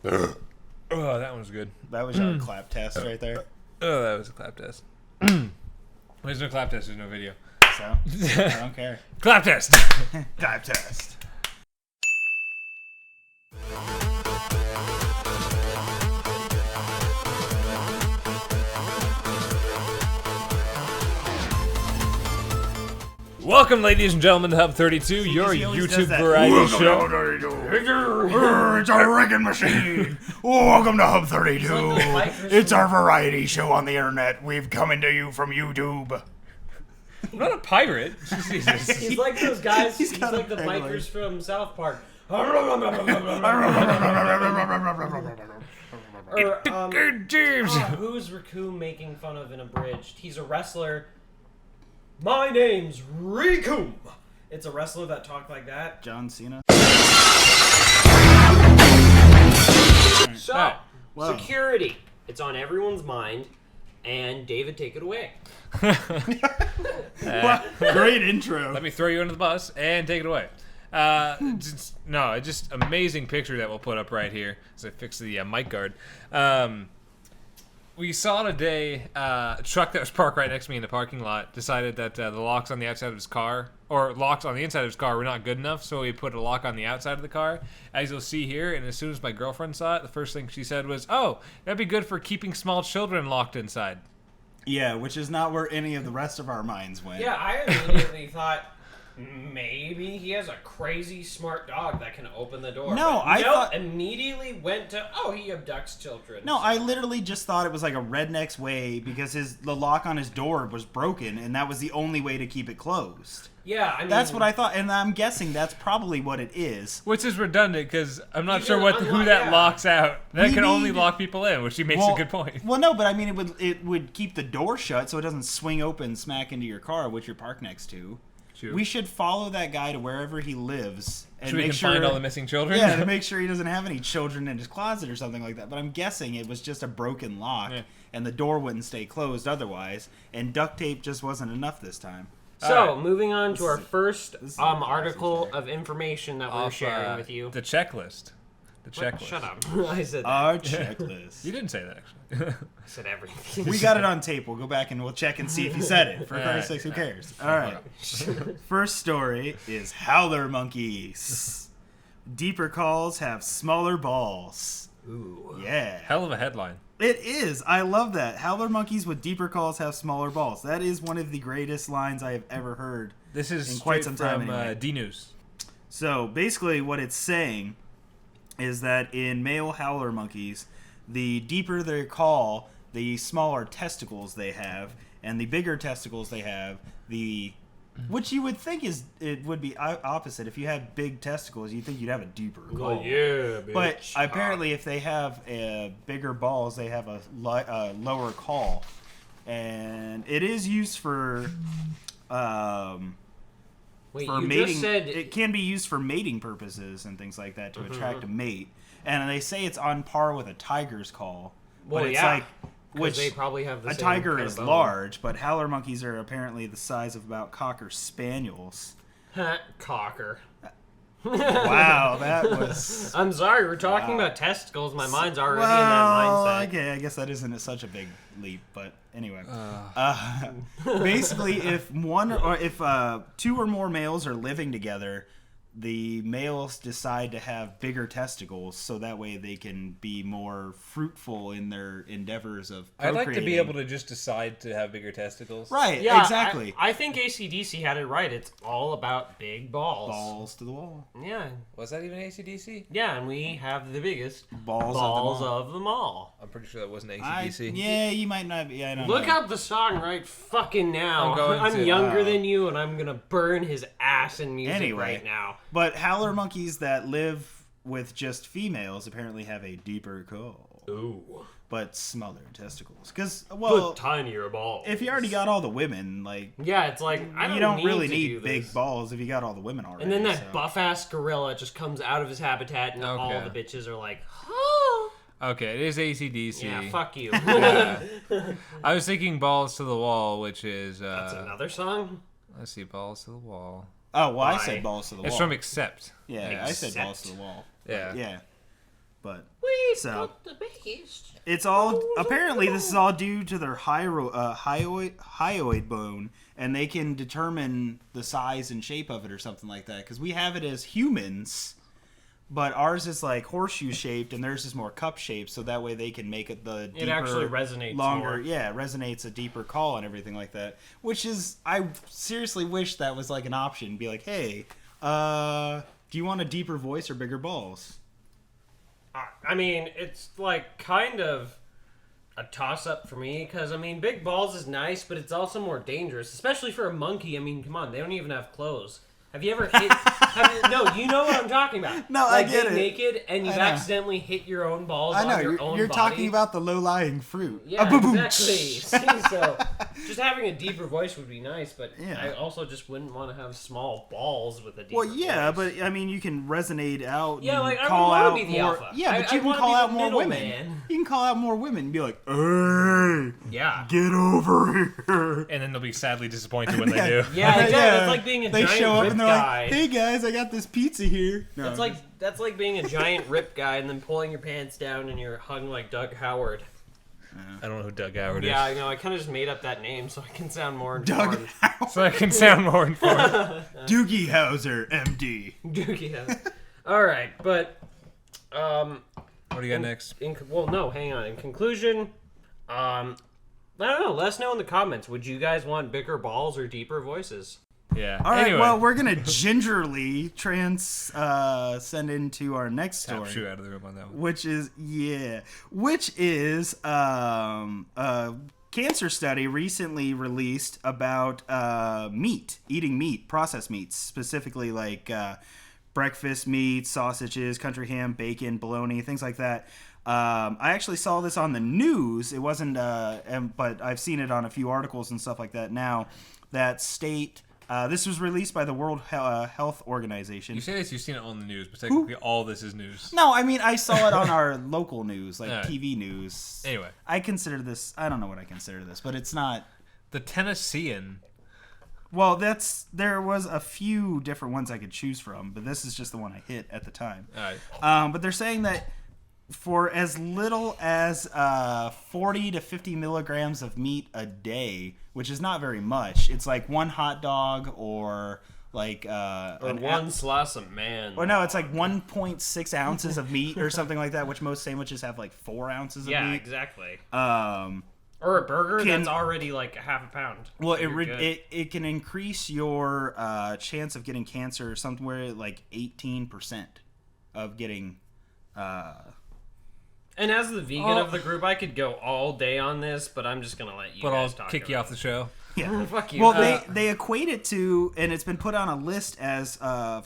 Oh, that one's good. That was our clap test right there. Oh, that was a clap test. There's no clap test. There's no video. So, I don't care. Clap test. Clap test. Welcome, ladies and gentlemen, to Hub 32, your he always YouTube does that. variety show. It's our wrecking machine. Welcome to Hub 32. It's our variety show on the internet. We've coming to you from YouTube. I'm not a pirate. Jesus. He's like those guys. He's got like a the penguin. bikers from South Park. James. Who's Raccoon making fun of in Abridged? He's a wrestler. My name's Raccoon. It's a wrestler that talked like that. John Cena. So, Alright. Wow. security. It's on everyone's mind. And David, take it away. Great intro. Let me throw you under the bus and take it away. Just amazing picture that we'll put up right here as I fix the mic guard. We saw today a truck that was parked right next to me in the parking lot decided that the locks on the outside of his car, or locks on the inside of his car, were not good enough, so we put a lock on the outside of the car, as you'll see here. And as soon as my girlfriend saw it, the first thing she said was, "Oh, that'd be good for keeping small children locked inside." Yeah, which is not where any of the rest of our minds went. Yeah, I immediately thought maybe he has a crazy smart dog that can open the door. No, But I thought- immediately went to, he abducts children. No, I literally just thought it was like a redneck's way because the lock on his door was broken, and that was the only way to keep it closed. Yeah, I mean... That's what I thought, and I'm guessing that's probably what it is. Which is redundant because I'm not You sure can who that unlock- yeah. locks out. That We can only need- lock people in, which she makes a good point. Well, no, but I mean, it would keep the door shut so it doesn't swing open smack into your car, which you're parked next to. True. We should follow that guy to wherever he lives and So we make can sure find all the missing children. Yeah, to make sure he doesn't have any children in his closet or something like that. But I'm guessing it was just a broken lock, Yeah. and the door wouldn't stay closed otherwise, and duct tape just wasn't enough this time. So, Alright. moving on to our first is article of information that we're Off, sharing with you. The checklist. The checklist. Shut up. I said that. Our checklist. You didn't say that, actually. I said everything. We got it on tape. We'll go back and we'll check and see if you said it. For Christ's sakes, who cares? All right. First story is howler monkeys. Deeper calls have smaller balls. Ooh. Yeah. Hell of a headline. It is. I love that. Howler monkeys with deeper calls have smaller balls. That is one of the greatest lines I have ever heard. This is In quite straight some time from anyway. D-News. So basically what it's saying is that in male howler monkeys, the deeper their call, the smaller testicles they have, and the bigger testicles they have, which you would think it would be opposite. If you had big testicles, you'd think you'd have a deeper call. Oh, yeah, bitch. But apparently, if they have bigger balls, they have a lower call, and it is used for Wait, for you mating. just said... It can be used for mating purposes and things like that to attract a mate. And they say it's on par with a tiger's call, Well, but it's yeah, like 'cause which they probably have the a same tiger kind is of bone. large, but howler monkeys are apparently the size of about cocker spaniels. Cocker. Wow, that was. I'm sorry, we're talking Wow. about testicles. My mind's already in that mindset. Okay, I guess that isn't such a big leap, but anyway. Basically, if two or more males are living together, the males decide to have bigger testicles, so that way they can be more fruitful in their endeavors of I'd procreating. like to be able to just decide to have bigger testicles. Right, Yeah, exactly. I think AC/DC had it right. It's all about big balls. Balls to the wall. Yeah. Was that even AC/DC? Yeah, and we have the biggest Balls of them all. I'm pretty sure that wasn't AC/DC. Yeah, you might not be. I don't Look know. up the song right fucking now. I'm going I'm to, younger than you, and I'm gonna burn his ass in music Anyway. right now. But howler monkeys that live with just females apparently have a deeper call, Ooh. but smaller testicles. Because, well, But tinier balls. if you already got all the women, like, Yeah, it's like, I don't you don't really to need do big this. balls if you got all the women already. And then that so. buff-ass gorilla just comes out of his habitat, and all Okay. the bitches are like, oh. Okay, it is AC/DC. Yeah, fuck you. I was thinking Balls to the Wall, which is... That's another song? Let's see, Balls to the Wall. Oh, well, I Why? said balls to the It's wall. from Accept. Yeah, I said Accept. balls to the wall. Yeah. Yeah. But We So- got the beast. it's all apparently this is all due to their hyoid bone, and they can determine the size and shape of it or something like that. Because we have it as humans, but ours is like horseshoe shaped, and theirs is more cup shaped. So that way they can make it the deeper, It actually resonates longer. more. Yeah, it resonates a deeper call and everything like that. Which is, I seriously wish that was like an option. Be like, hey, do you want a deeper voice or bigger balls? I mean, it's like kind of a toss-up for me because I mean, big balls is nice, but it's also more dangerous, especially for a monkey. I mean, come on, they don't even have clothes. Have you ever hit? No, you know what I'm talking about. No, like I get being it. naked and you've I know. accidentally hit your own balls I know on your own you're body. talking about the low-lying fruit. Yeah, Boom. exactly. See, so just having a deeper voice would be nice, but Yeah. I also just wouldn't want to have small balls with a deeper Well, yeah, voice. but I mean, you can resonate out. Yeah, and like, I call would wanna out be the more. alpha. Yeah, but I you can wanna call be out the more middle women. man. You can call out more women and be like, "Hey, Yeah. get over here." And then they'll be sadly disappointed when they do. Yeah, exactly. It's like being a they giant show up rip and they're guy. like, "Hey guys, I got this pizza here." No, That's like being a giant rip guy and then pulling your pants down and you're hung like Doug Howard. I don't know who Doug Howard is. Yeah, I know. I kind of just made up that name so I can sound more Doug informed. So I can sound more informed. Doogie Howser, MD. Yeah. All right, but What do you got next? well, no, hang on. In conclusion, I don't know. Let us know in the comments. Would you guys want bigger balls or deeper voices? Yeah. All right, anyway, well, we're gonna gingerly send into our next tap story. shoe out of the room on that one. which is a cancer study recently released about eating meat, processed meats, specifically like breakfast meat, sausages, country ham, bacon, bologna, things like that. I actually saw this on the news. It wasn't, but I've seen it on a few articles and stuff like that now that state. This was released by the World Health Organization. You say this, you've seen it on the news, but technically all this is news. No, I mean, I saw it on our local news, like Alright. TV news. Anyway. I consider this, I don't know what I consider this, but it's not. The Tennessean. Well, there was a few different ones I could choose from, but this is just the one I hit at the time. All right. But they're saying that for as little as 40 to 50 milligrams of meat a day, which is not very much, it's like one hot dog or like Or one slice of man. Or no, it's like 1.6 ounces of meat or something like that, which most sandwiches have like 4 ounces of Yeah, meat. exactly. Or a burger can- that's already like a half a pound. Well, So you're good. it can increase your chance of getting cancer somewhere like 18% of getting. And as the vegan of the group, I could go all day on this, but I'm just gonna let you But I'll guys talk kick you about off the show. Yeah. Fuck you. Well, they equate it to, and it's been put on a list as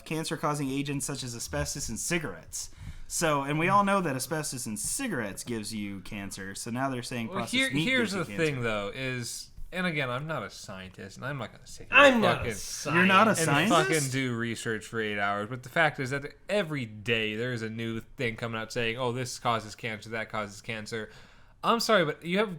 cancer-causing agents such as asbestos in cigarettes. So, and we all know that asbestos in cigarettes gives you cancer. So now they're saying Well, processed meat here's gives the you cancer. thing, though, is, and again, I'm not a scientist, and I'm not going to sit here I'm and not fucking, a scientist. You're not a and scientist? fucking do research for 8 hours. But the fact is that every day there is a new thing coming out saying, oh, this causes cancer, that causes cancer. I'm sorry, but you have,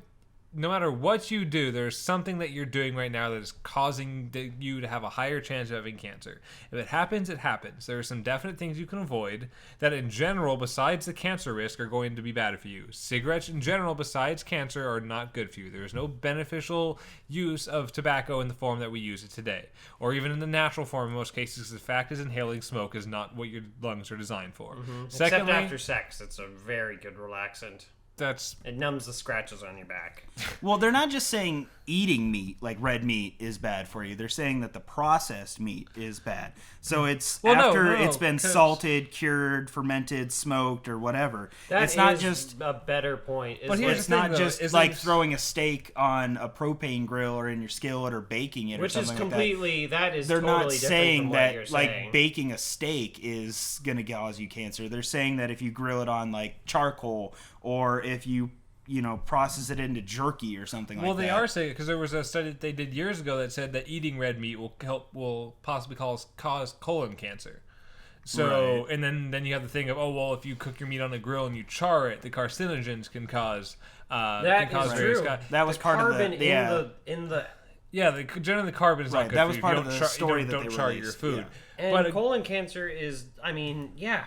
no matter what you do, there's something that you're doing right now that is causing you to have a higher chance of having cancer. If it happens, it happens. There are some definite things you can avoid that in general, besides the cancer risk, are going to be bad for you. Cigarettes in general, besides cancer, are not good for you. There is no beneficial use of tobacco in the form that we use it today, or even in the natural form in most cases. The fact is inhaling smoke is not what your lungs are designed for. Except Secondly, after sex, it's a very good relaxant. that's It numbs the scratches on your back. Well, they're not just saying eating meat, like red meat, is bad for you. They're saying that the processed meat is bad. So it's after it's been 'cause- salted, cured, fermented, smoked, or whatever. That it's not is just a better point. But here's it's the thing, not though, just is like there's- throwing a steak on a propane grill or in your skillet or baking it which or is something completely that is they're totally not different saying from what you're that like saying. baking a steak is going to cause you cancer. They're saying that if you grill it on like charcoal or if you process it into jerky or something like that. Well, they are saying, because there was a study that they did years ago that said that eating red meat will possibly cause colon cancer. So, Right. and then you have the thing of, oh well, if you cook your meat on a grill and you char it, the carcinogens can cause That can cause is various true. guys. That was The part of carbon the yeah. in the Yeah, generally the carbon is not Right, good that for was you. part You of don't the char- story you that don't they char your released, food. yeah. And But colon cancer is, I mean, yeah,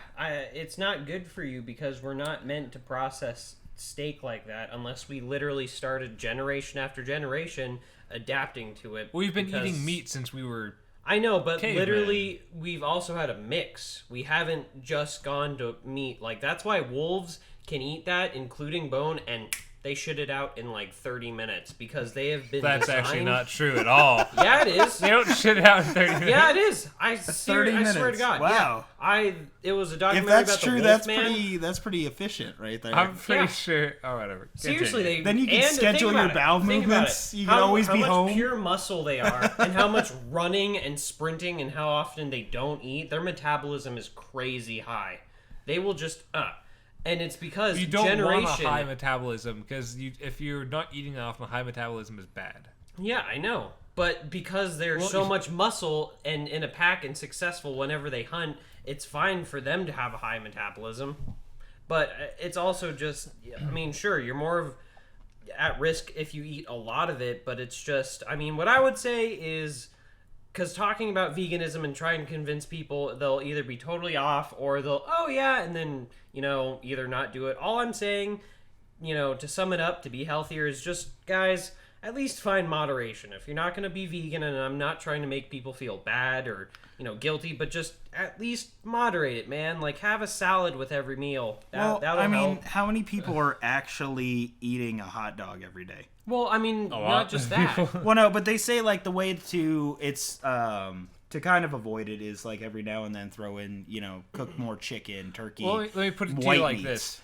it's not good for you because we're not meant to process steak like that unless we literally started generation after generation adapting to it. we've been because- eating meat since we were. I know, but Caveman. literally, we've also had a mix. We haven't just gone to meat. Like, that's why wolves can eat that, including bone, and they shit it out in like 30 minutes because they have been That's designed... actually not true at all. Yeah, it is. They don't shit it out in 30 minutes. Yeah, it is. I 30 I swear to minutes. God. Wow. Yeah. It was a If documentary that's about true, the that's Wolfman. that's pretty efficient right there. I'm pretty Yeah. sure. Oh, whatever. Seriously, Continue. they Then you can and schedule think about your bowel it. Think about movements. it. You can always how be much home. pure muscle they are, and how much running and sprinting, and how often they don't eat. Their metabolism is crazy high. They will just and it's because You don't generation. want a high metabolism because if you're not eating that often, high metabolism is bad. Yeah, I know. But because there's so much muscle and in a pack and successful whenever they hunt, it's fine for them to have a high metabolism. But it's also just, I mean, sure, you're more of at risk if you eat a lot of it, but it's just, I mean, what I would say is, because talking about veganism and trying to convince people, they'll either be totally off or they'll, oh yeah, and then, either not do it. All I'm saying, to sum it up, to be healthier is just, guys, at least find moderation. If you're not going to be vegan, and I'm not trying to make people feel bad or, guilty, but just at least moderate it, man. Like, have a salad with every meal. That'll help. how many people are actually eating a hot dog every day? Well, I mean, lot. not just that. Well, no, but they say like the way to to kind of avoid it is like every now and then throw in, cook more chicken, turkey. Well, let me put it to white you like meats. this: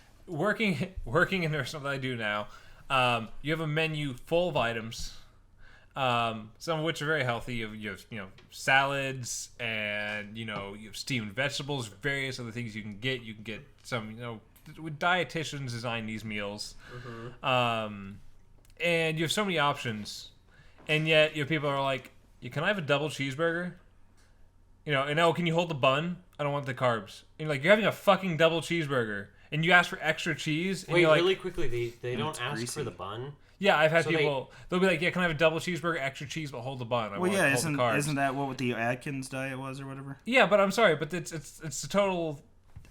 working in there, something I do now. You have a menu full of items, some of which are very healthy. You have salads, and you have steamed vegetables, various other things you can get. You can get some dietitians design these meals. And you have so many options, and yet people are like, can I have a double cheeseburger? And can you hold the bun? I don't want the carbs. And you're having a fucking double cheeseburger, and you ask for extra cheese, and Wait, you're like, really quickly, they don't it's ask greasy. for the bun? yeah, I've had So people, they'll be like, yeah, can I have a double cheeseburger, extra cheese, but hold the bun? I Well, want yeah, hold the carbs. isn't that what the Atkins diet was or whatever? Yeah, but I'm sorry, but it's a total.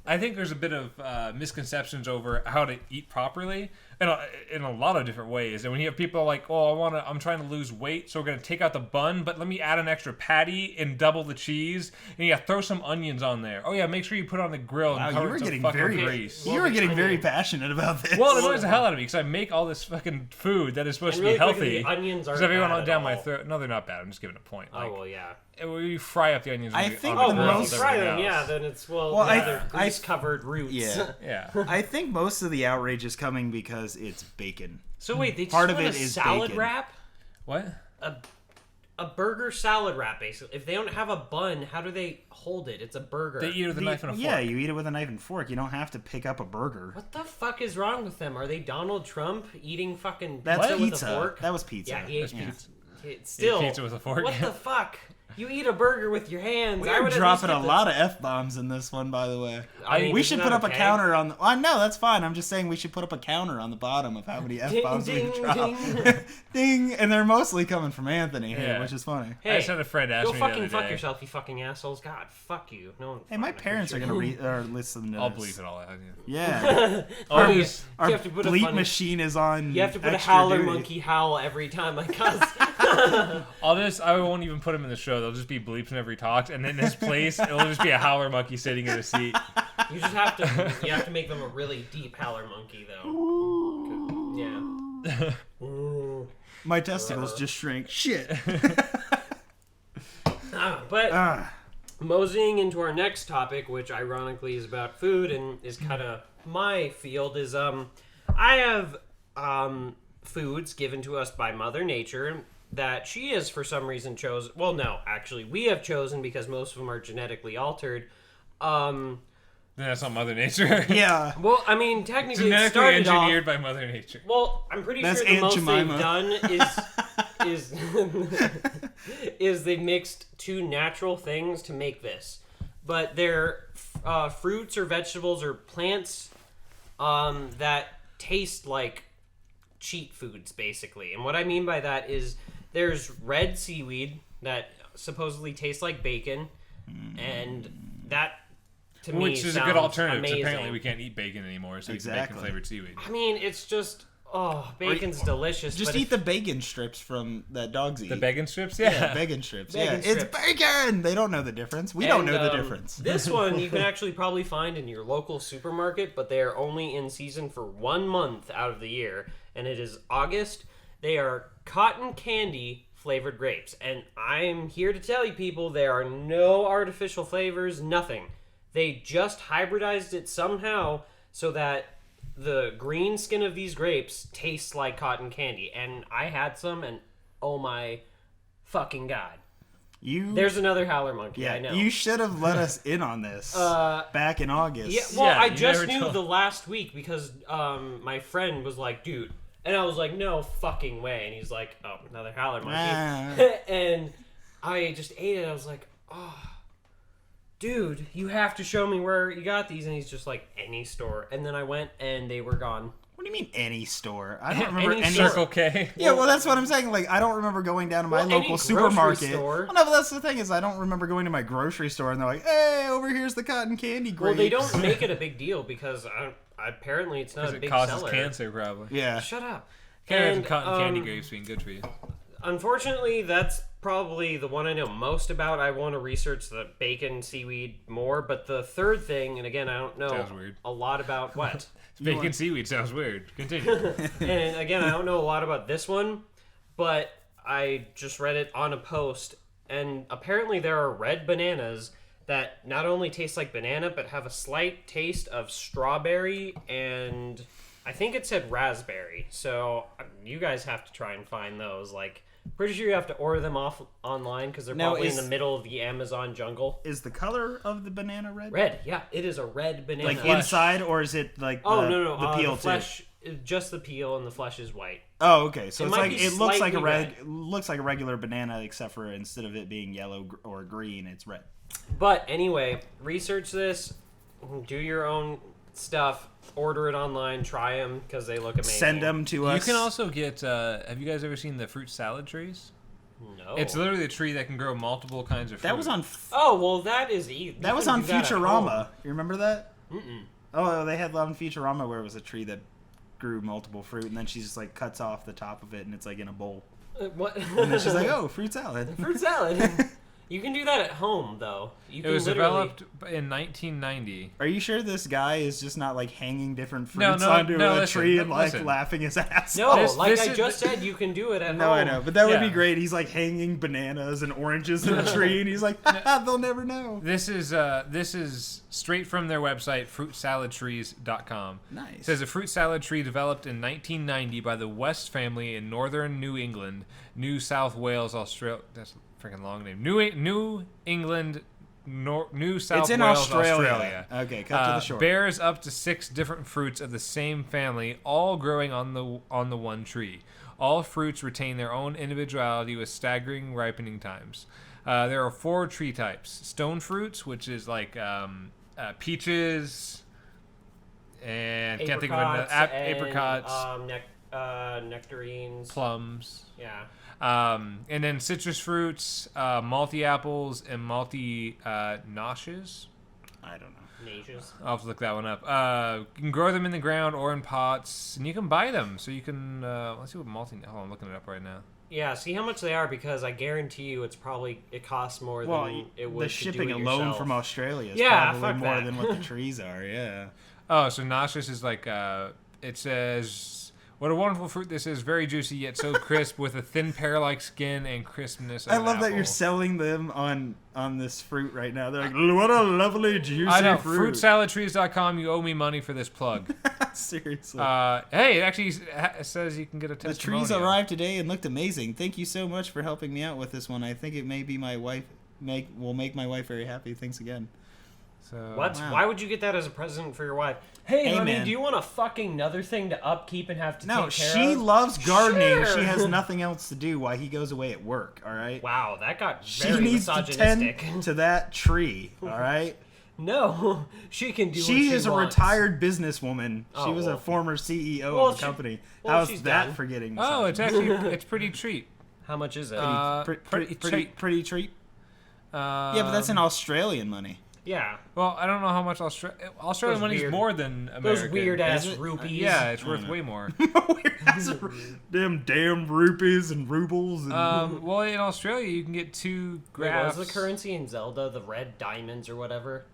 I think there's a bit of misconceptions over how to eat properly, in a lot of different ways. And when you have people like, oh, I'm trying to lose weight, so we're gonna take out the bun, but let me add an extra patty and double the cheese, and throw some onions on there. Oh yeah, make sure you put it on the grill and Wow, cover you it were with some getting fucking very grease. you were getting very passionate about this. Well, it annoys the hell out of me because I make all this fucking food that is supposed And to be really quickly, healthy. the onions aren't Because everyone bad at down my all. throat. No, they're not bad. I'm just giving a point. Oh, well, yeah. We fry up the onions. I on the- think on Oh, the the grill well, with you most- fry everything them, else. yeah, then it's, I- grease-covered roots. Yeah. Yeah. I think most of the outrage is coming because it's bacon. So wait, they just Part of want it a is salad bacon. wrap? What? A burger salad wrap, basically. If they don't have a bun, how do they hold it? It's a burger. They eat it with a knife and a fork. Yeah, you eat it with a knife and fork. You don't have to pick up a burger. What the fuck is wrong with them? Are they Donald Trump eating fucking That's pizza with pizza. a fork? That was pizza. Yeah, he ate Yeah. pizza. Still, pizza with a fork? What the fuck? You eat a burger with your hands. We I are would at dropping least a get lot of f-bombs in this one, by the way. I mean, we isn't should that put up a okay? counter on the... no, that's fine. I'm just saying we should put up a counter on the bottom of how many f-bombs ding, we drop. ding. Ding! And they're mostly coming from Anthony here, Yeah. which is funny. Hey, I just had a friend ask go me the fucking other fuck day. yourself, you fucking assholes. God, fuck you. No one Hey, my fucking parents are appreciates going to listen to I'll this. bleep it all out. Yeah. I'll you. just- Our You have to put a bleep funny- machine is on You have to put a extra howler duty. monkey howl every time I cuss. I won't even put him in the show. They'll just be bleeps whenever he talks, and in his place, it'll just be a howler monkey sitting in a seat. You just have to make them a really deep howler monkey though. Yeah. My testicles just shrink. Shit. But Ah. moseying into our next topic, which ironically is about food and is kind of my field, is I have foods given to us by Mother Nature that she has for some reason chosen. Well, no, actually, we have chosen because most of them are genetically altered. That's not Mother Nature. Yeah. Well, I mean, technically, it Genetically started engineered off. by Mother Nature. Well, I'm pretty That's sure the Aunt most Jemima. they've done is they mixed two natural things to make this, but they're fruits or vegetables or plants that taste like cheat foods, basically. And what I mean by that is there's red seaweed that supposedly tastes like bacon, and that to me Which is a sounds good alternative. 'Cause amazing. apparently we can't eat bacon anymore, so it's bacon flavored seaweed. I mean, it's just bacon's delicious. Just but eat the bacon strips from that dogs eat. The bacon strips, Yeah, bacon strips. Bacon It's strips. bacon. They don't know the difference. We don't know the difference. This one you can actually probably find in your local supermarket, but they are only in season for 1 month out of the year, and it is August. They are cotton candy flavored grapes, and I'm here to tell you people there are no artificial flavors, nothing. They just hybridized it somehow so that the green skin of these grapes tastes like cotton candy, and I had some, and oh my fucking god. There's another howler monkey, I know. You should have let us in on this back in August. Yeah, well, Yeah, I you just never knew told- the last week because my friend was like, dude. And I was like, no fucking way. And he's like, oh, another howler monkey. And I just ate it. I was like, oh, dude, you have to show me where you got these. And he's just like, any store. And then I went and they were gone. What do you mean any store? I don't remember Any any. store. Circle K. Yeah, well, that's what I'm saying. Like, I don't remember going down to my Well, any local grocery supermarket. store. Well, no, but that's the thing is, I don't remember going to my grocery store and they're like, "Hey, over here's the cotton candy grapes." Well, they don't make it a big deal because apparently it's not Because a it big causes seller. cancer, probably. Yeah. Shut up. Can't imagine And, cotton candy grapes being good for you. Unfortunately, that's probably the one I know most about. I want to research the bacon seaweed more, but the third thing, and again, I don't know Sounds weird. a lot about what. Bacon seaweed sounds weird. Continue. And again, I don't know a lot about this one, but I just read it on a post, and apparently there are red bananas that not only taste like banana, but have a slight taste of strawberry, and I think it said raspberry. So you guys have to try and find those. Like, pretty sure you have to order them off online because they're Now, probably in is- the middle of the Amazon jungle. Is the color of the banana red? Red, yeah, it is a red banana. Like inside, or is it like oh the, no, the peel the too? flesh, just the peel, and the flesh is white. Oh, okay. So It it's might like be it looks like a slightly looks like a regular banana, except for instead of it being yellow or green, it's red. But anyway, research this, do your own stuff, order it online, try them because they look amazing. Send them to You us. can also get. Have you guys ever seen the fruit salad trees? No. It's literally a tree that can grow multiple kinds of fruit. That was on. Oh well, that is easy. That was on Futurama. You remember that? Mm-mm. Oh, they had on Futurama where it was a tree that grew multiple fruit, and then she just like cuts off the top of it, and it's like in a bowl. What? And then she's like, "Oh, fruit salad." fruit salad. You can do that at home though. You It can was literally... developed in 1990. Are you sure this guy is just not like hanging different No, fruits no, onto no, a listen, tree and like listen. laughing his ass No, off? like this I is- just said, you can do it at No, home. I know, but that would be Yeah. great. He's like hanging bananas and oranges in a tree, and he's like, "They'll never know." This is straight from their website, fruitsaladtrees.com. Nice. It says a fruit salad tree developed in 1990 by the West family in northern New England, New South Wales, Australia. That's a freaking long name. New England, New South It's in Wales, Australia. Okay, cut to the short. Bears up to 6 different fruits of the same family, all growing on the one tree. All fruits retain their own individuality with staggering ripening times. There are 4 tree types: stone fruits, which is like peaches, and can't think of another. Apricots, nectarines. plums. Yeah. And then citrus fruits, multi apples, and multi noshes. I don't know. Nages. I'll have to look that one up. You can grow them in the ground or in pots, and you can buy them. So you can. Let's see what multi. Hold on, I'm looking it up right now. Yeah, see how much they are because I guarantee you it costs more than it would the to shipping do it alone yourself. from Australia is Yeah, probably fuck more that. than what the trees are. Yeah. Oh, so nauseous is like. It says, "What a wonderful fruit this is! Very juicy yet so crisp, with a thin pear-like skin and crispness." Of I an love that you're apple." selling them on this fruit right now. They're like, "What a lovely juicy I know. fruit." Fruitsaladtrees.com. You owe me money for this plug. Seriously. Hey, it actually says you can get a The testimonial. trees arrived today and looked amazing. Thank you so much for helping me out with this one. I think it may be will make my wife very happy. Thanks again. So, What? Wow. Why would you get that as a present for your wife? Hey, honey, man. do you want a fucking another thing to upkeep and have to No, take care she of? loves gardening. Sure. She has nothing else to do while he goes away at work. All right. Wow, that got She very needs to misogynistic. tend to that tree. All right. No, she can do. She what is a wants. retired businesswoman. She Oh, was well. a former CEO Well, of the she- company. well, How's she's that done. for getting? Oh, something? it's pretty treat. How much is it? Pretty cheap. Yeah, but that's in Australian money. Yeah. Well, I don't know how much Australian money is weird- more than American. Those weird ass Is it? rupees. Yeah, it's worth way more. Them damn rupees and rubles. And Well, in Australia, you can get 2 Wait, graphs. what was the currency in Zelda? The red diamonds or whatever?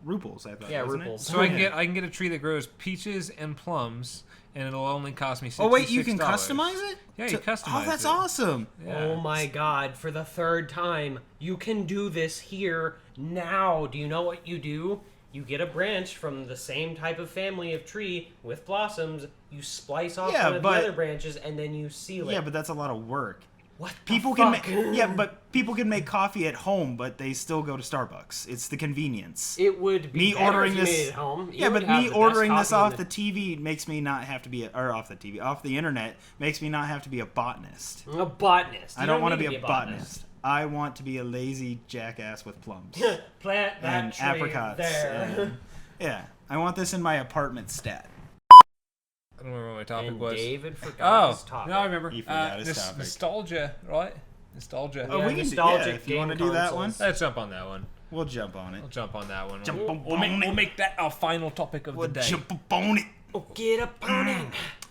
rubles, I thought. Yeah, wasn't it? rubles. So I can get a tree that grows peaches and plums, and it'll only cost me $66. Oh wait, you can customize it? Yeah, you customize Oh, that's it. awesome. Yeah. Oh my god, for the 3rd time, you can do this here now. Do you know what you do? You get a branch from the same type of family of tree with blossoms, you splice off Yeah, one of the but- other branches, and then you seal it. Yeah, but that's a lot of work. what People the can fuck? make people can make coffee at home, but they still go to Starbucks. It's the convenience. It would be Me better ordering if you this- made it at home. You Yeah, would but have me the best ordering this coffee off in the TV makes me not have to be off the internet makes me not have to be a botanist. A botanist. I You don't want to need be a botanist. I want to be a lazy jackass with plums Plant that and tree apricots. there. and- yeah, I want this in my apartment stat. I don't remember what my topic And was. David forgot his Oh, topic. no, I remember. He forgot his topic. Nostalgia, right? Nostalgia. Oh, Yeah, we can nostalgic if you game want to do that one, consoles. Let's jump on that one. we'll jump on it. We'll jump on that one. Jump we'll, on we'll make, it. we'll make that our final topic of We'll the day. jump up on it. Oh, get up on it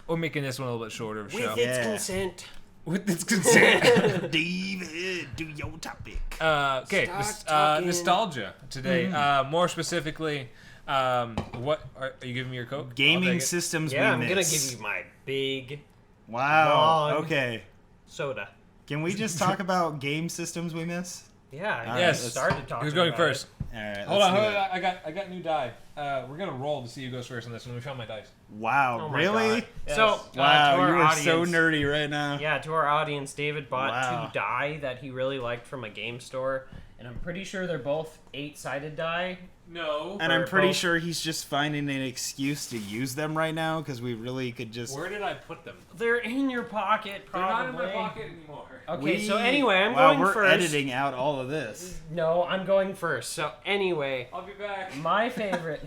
We're making this one a little bit shorter of a with show. its Yeah. consent. With its consent. David, do your topic. Okay, Start talking. nostalgia today. More specifically, what are you giving me your Coke? I'll Gaming take it. systems Yeah, we I'm gonna miss. give you my big Wow. Long. Okay. soda. Can we just talk about game systems we miss? Yeah, All I right, Yes. started talking. Who's going about first? All right. Hold let's on, do hold it. on. I got new die. We're gonna roll to see who goes first on this one. Let me find my dice. Wow. Oh my really? God. Yes. So, Wow. to our You are audience, so nerdy right now. Yeah, to our audience, David bought Wow. 2 die that he really liked from a game store, and I'm pretty sure they're both 8-sided die. No. And I'm Or pretty both. sure he's just finding an excuse to use them right now because we really could just. Where did I put them? They're in your pocket, They're probably. not in my pocket anymore. Okay, so anyway, I'm wow, going we're first. editing out all of this. No, I'm going first. So anyway, I'll be back. my favorite.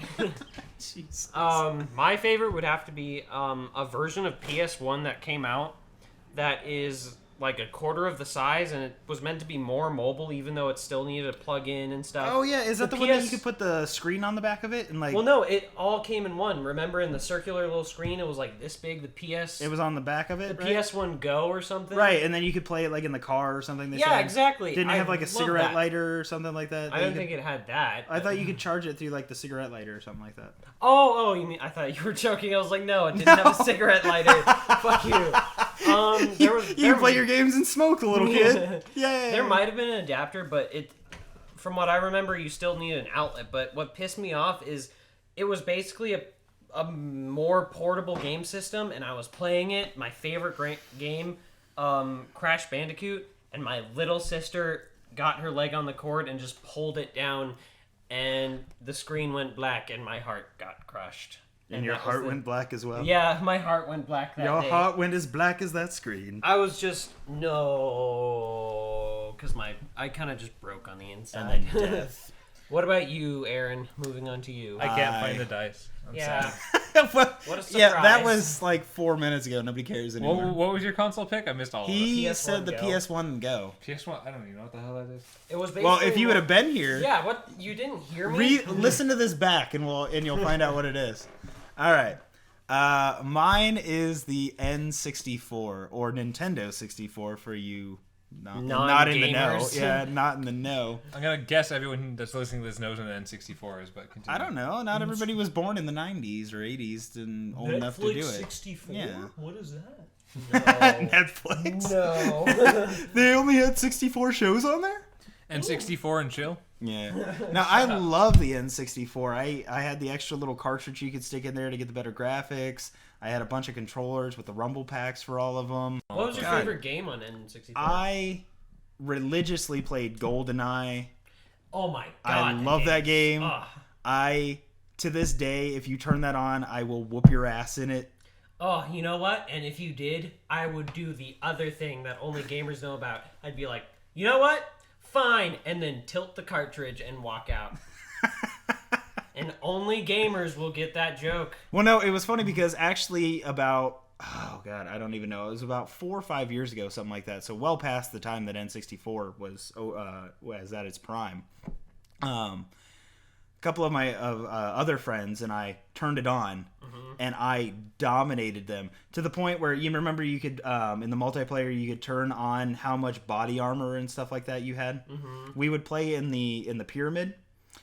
Jesus. My favorite would have to be a version of PS1 that came out that is like a quarter of the size, and it was meant to be more mobile, even though it still needed a plug-in and stuff. Oh yeah, is that The the one that you PS could put the screen on the back of it and like? Well, no, it all came in one. Remember, in the circular little screen, it was like this big. The PS, It was on the back of it, the right? PS1 Go or something. Right, and then you could play it like in the car or something. They Yeah, said. exactly. Didn't it I have like a love cigarette that. lighter or something like that? I don't think it had that. I thought you could charge it through like the cigarette lighter or something like that. Oh, you mean? I thought you were joking. I was like, no, it didn't have a cigarette lighter. Fuck you. There was. You there can play your games and smoke, little kid. Yay! There might have been an adapter, but from what I remember, you still need an outlet. But what pissed me off is it was basically a more portable game system, and I was playing it. My favorite game, Crash Bandicoot, and my little sister got her leg on the cord and just pulled it down, and the screen went black, and my heart got crushed. And your that was heart the- went black as well. Yeah, my heart went black that Your day. heart went as black as that screen. I was just no, because I kind of just broke on the And inside. then death. What about you, Aaron? Moving on to you. I can't I- find the dice. I'm yeah. sad. Well, What a yeah, that surprise. was like 4 minutes ago. Nobody cares anymore. What was your console pick? I missed all of it. He PS1 said the Go. PS1 Go. PS1. I don't even know what the hell that is. It was basically. Well, if you would have been here, Yeah. What you didn't hear me? listen to this back, and you'll find out what it is. All right. Mine is the N64 or Nintendo 64 for you. Not in the know. Non-gamers. Yeah, not in the know. I'm gonna guess everyone that's listening to this knows what an N64 is, but continue. I don't know. Not everybody was born in the 90s or 80s and old enough to do it. 64. Yeah. What is that? Netflix. No. They only had 64 shows on there? N64 and chill. Yeah. Now, I love the N64. I had the extra little cartridge you could stick in there to get the better graphics. I had a bunch of controllers with the rumble packs for all of them. What was your God. favorite game on N64? I religiously played GoldenEye. Oh my god. I love that game. Oh. To this day, if you turn that on, I will whoop your ass in it. Oh, you know what? And if you did, I would do the other thing that only gamers know about. I'd be like, you know what? Fine. And then tilt the cartridge and walk out. And only gamers will get that joke. Well, no, it was funny because actually about oh god, I don't even know. It was about 4 or 5 years ago, something like that. So well past the time that N64 was at its prime. A couple of my other friends and I turned it on, and I dominated them to the point where you remember you could in the multiplayer you could turn on how much body armor and stuff like that you had. We would play in the pyramid,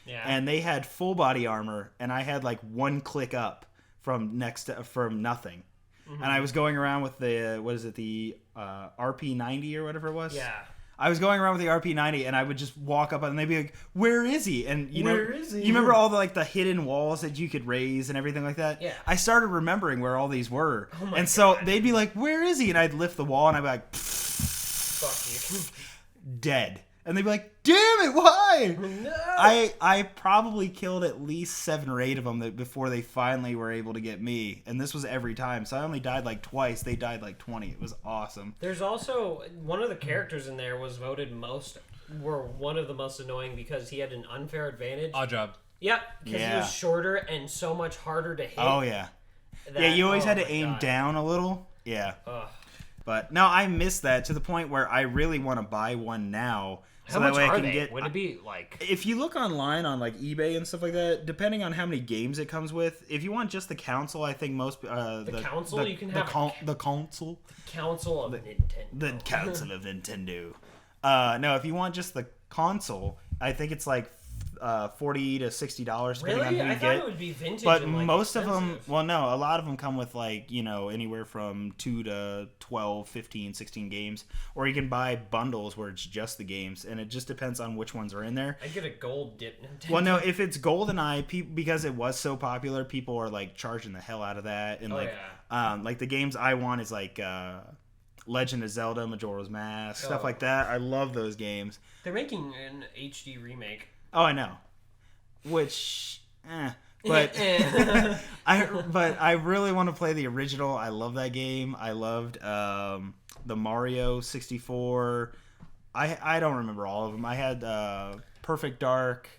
and they had full body armor, and I had like one click up from nothing. And I was going around with the the RP90 or whatever it was. Yeah. I was going around with the RP90, and I would just walk up and they'd be like, "Where is he?" And Where is he? You remember all the hidden walls that you could raise and everything like that? Yeah. I started remembering where all these were, Oh my and so God. they'd be like, "Where is he?" And I'd lift the wall, and I'd be like, Fuck you. "Dead." And they'd be like, "Damn it, why?" No. I probably killed at least 7 or 8 of them before they finally were able to get me, and this was every time. So I only died like twice. They died like 20. It was awesome. There's also one of the characters in there was voted one of the most annoying because he had an unfair advantage. Odd job. Yep, because he Yeah. was shorter and so much harder to hit. Oh yeah, that- yeah. You always oh had to my aim God. down a little. Yeah. Ugh. But no, I miss that to the point where I really want to buy one now, so How that much way I are can they? get. Would it be like? If you look online on like eBay and stuff like that, depending on how many games it comes with, if you want just the console, I think most the console? You can have the console, Council of Nintendo. the console of Nintendo. No, if you want just the console, I think it's like $40 to $60 depending Really? on who I you thought get. it would be vintage. But and, like, most of them, expensive. well, no, a lot of them come with like, anywhere from 2 to 12, 15, 16 games. Or you can buy bundles where it's just the games, and it just depends on which ones are in there. I get a gold dip Nintendo. Well, no, if it's GoldenEye, because it was so popular, people are like charging the hell out of that. And like the games I want is like Legend of Zelda, Majora's Mask, stuff Oh. like that. I love those games. They're making an HD remake. Oh, I know. Which, but I really want to play the original. I love that game. I loved the Mario 64. I don't remember all of them. I had Perfect Dark.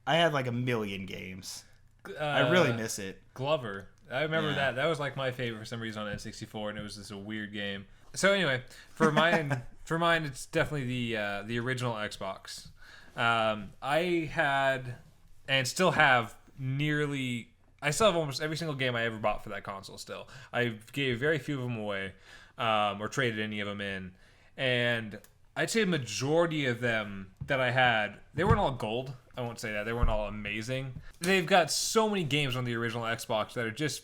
I had like a million games. I really miss it. Glover. I remember Yeah. that. That was like my favorite for some reason on N64, and it was just a weird game. So anyway, for mine, it's definitely the original Xbox. I had and still have I still have almost every single game I ever bought for that console. Still, I gave very few of them away, or traded any of them in, and I'd say a majority of them that I had, they weren't all gold. I won't say that. They weren't all amazing. They've got so many games on the original Xbox that are just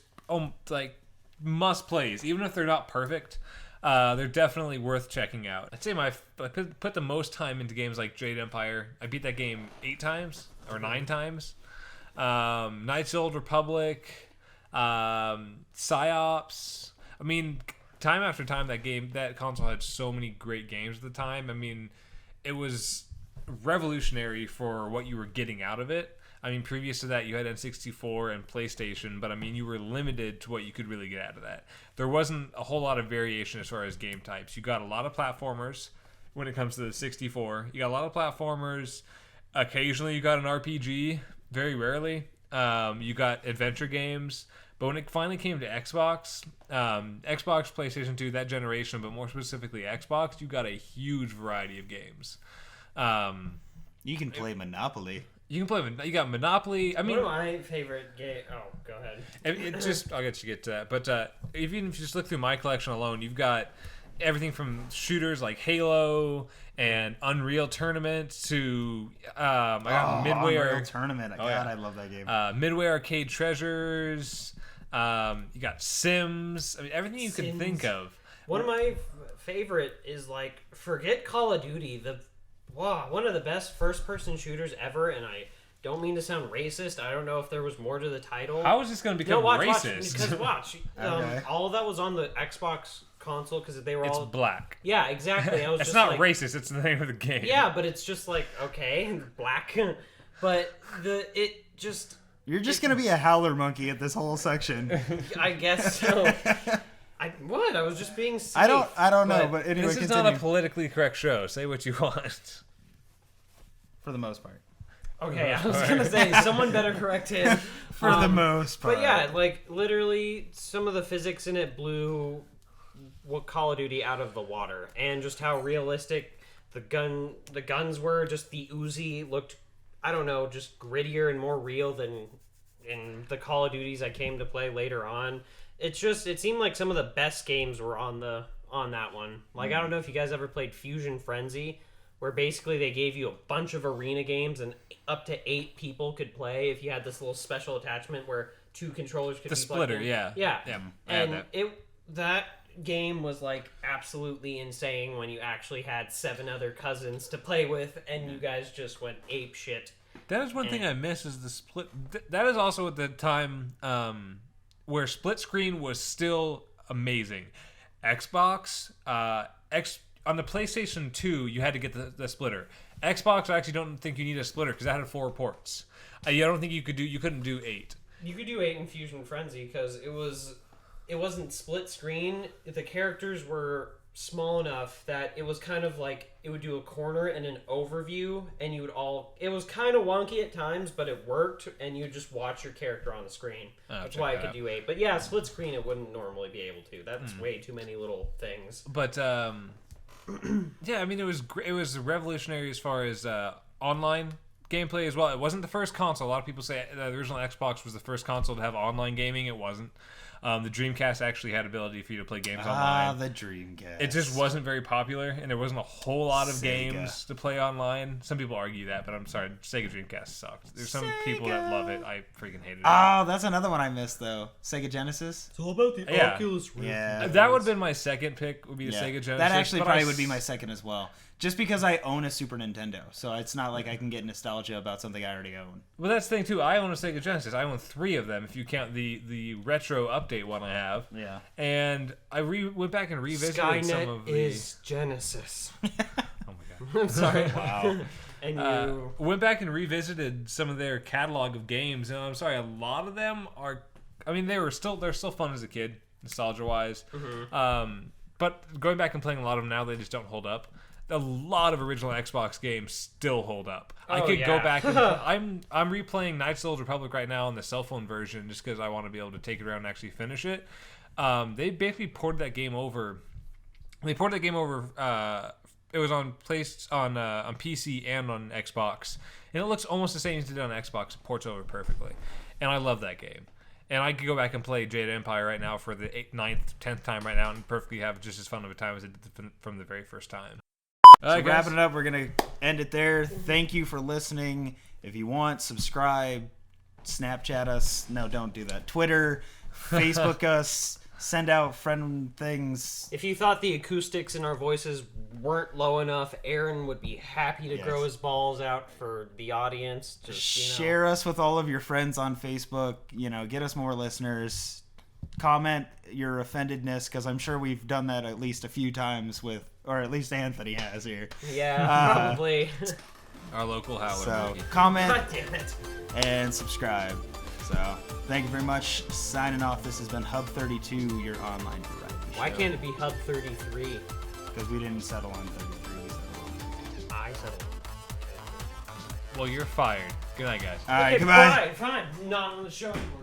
like must plays, even if they're not perfect. They're definitely worth checking out. I'd say I put the most time into games like Jade Empire. I beat that game 8 times or 9 times. Knights of the Old Republic, Psyops. I mean, time after time, that console had so many great games at the time. I mean, it was revolutionary for what you were getting out of it. I mean, previous to that, you had N64 and PlayStation, but I mean, you were limited to what you could really get out of that. There wasn't a whole lot of variation as far as game types. You got a lot of platformers when it comes to the 64. You got a lot of platformers. Occasionally, you got an RPG. Very rarely. You got adventure games. But when it finally came to Xbox, PlayStation 2, that generation, but more specifically Xbox, you got a huge variety of games. You can play Monopoly. You can play. You got Monopoly. I mean, One of my favorite game. Oh, go ahead. it just. I'll get you to that. But even if you just look through my collection alone, you've got everything from shooters like Halo and Unreal Tournament to I got Midway Unreal Tournament. God, yeah. I love that game. Midway Arcade Treasures. You got Sims. I mean, everything you can Sims. think of. One of my favorite is like forget Call of Duty. One of the best first-person shooters ever, and I don't mean to sound racist. I don't know if there was more to the title. How is this going to become watch, racist? because watch. Okay. All of that was on the Xbox console because they were It's all. black. Yeah, exactly. I was It's just not like, racist. It's the name of the game. Yeah, but it's just like okay, black, but it just. You're just gonna be a howler monkey at this whole section. I guess so. I was just being safe. I don't know, but anyway, This is continue. not a politically correct show. Say what you want. For the most part. Okay, I was gonna say someone better correct him. For the most part. But yeah, like literally, some of the physics in it blew what Call of Duty out of the water, and just how realistic the guns were. Just the Uzi looked, I don't know, just grittier and more real than in the Call of Duties I came to play later on. It seemed like some of the best games were on that one. Like I don't know if you guys ever played Fusion Frenzy, where basically they gave you a bunch of arena games and up to 8 people could play if you had this little special attachment where 2 controllers could The be splitter, plugged in. yeah. Yeah. I had And that game was like absolutely insane when you actually had 7 other cousins to play with and you guys just went ape shit. That is one thing I miss is the split. That is also at the time where split screen was still amazing. Xbox, on the PlayStation 2, you had to get the splitter. Xbox, I actually don't think you need a splitter because that had 4 ports. I don't think you couldn't do 8. You could do 8 in Fusion Frenzy because it wasn't split screen. The characters were small enough that it was kind of like it would do a corner and an overview, and it was kind of wonky at times, but it worked, and you just watch your character on the screen. That's why I could do 8. But yeah, split screen it wouldn't normally be able to. That's way too many little things. But yeah, I mean it was revolutionary as far as online gameplay as well. It wasn't the first console. A lot of people say the original Xbox was the first console to have online gaming. It wasn't. The Dreamcast actually had ability for you to play games online. The Dreamcast. It just wasn't very popular, and there wasn't a whole lot of Sega. games to play online. Some people argue that, but I'm sorry, Sega Dreamcast sucked. There's some people that love it. I freaking hated it. Oh, that's another one I missed though. Sega Genesis. It's all about the Yeah. Oculus Rift. Yeah. That would have been my second pick. Would be the Yeah. Sega Genesis. That actually but probably would be my second as well. Just because I own a Super Nintendo, so it's not like I can get nostalgia about something I already own. Well, that's the thing too. I own a Sega Genesis. I own 3 of them if you count the retro update one I have. Yeah. And I went back and revisited some of Skynet the. is Genesis. Oh my god. I'm sorry. Wow. And you Went back and revisited some of their catalog of games, and I'm sorry, a lot of them are. I mean, they're still fun as a kid, nostalgia wise. But going back and playing a lot of them now, they just don't hold up. A lot of original Xbox games still hold up. I could go yeah. back and I'm replaying Knights of the Old Republic right now on the cell phone version just because I want to be able to take it around and actually finish it. They basically ported that game over. They ported that game over. It was on PC and on Xbox, and it looks almost the same as it did on Xbox. It ports over perfectly, and I love that game. And I could go back and play Jade Empire right now for the 8th, 9th, 10th time right now and perfectly have just as fun of a time as it did from the very first time. So wrapping it up, we're going to end it there. Thank you for listening. If you want, subscribe, Snapchat us. No, don't do that. Twitter, Facebook us, send out friend things. If you thought the acoustics in our voices weren't low enough, Aaron would be happy to Yes. grow his balls out for the audience. Just Share us with all of your friends on Facebook. Get us more listeners. Comment your offendedness, because I'm sure we've done that at least a few times or at least Anthony has here. Yeah, probably. Our local Howler. So monkey. comment God damn it. and subscribe. So thank you very much. Signing off. This has been Hub 32, your online variety show. Why can't it be Hub 33? Because we didn't settle on 33. We settled on I settled. Well, you're fired. Good night, guys. All right, Okay, goodbye. fine. Not on the show anymore.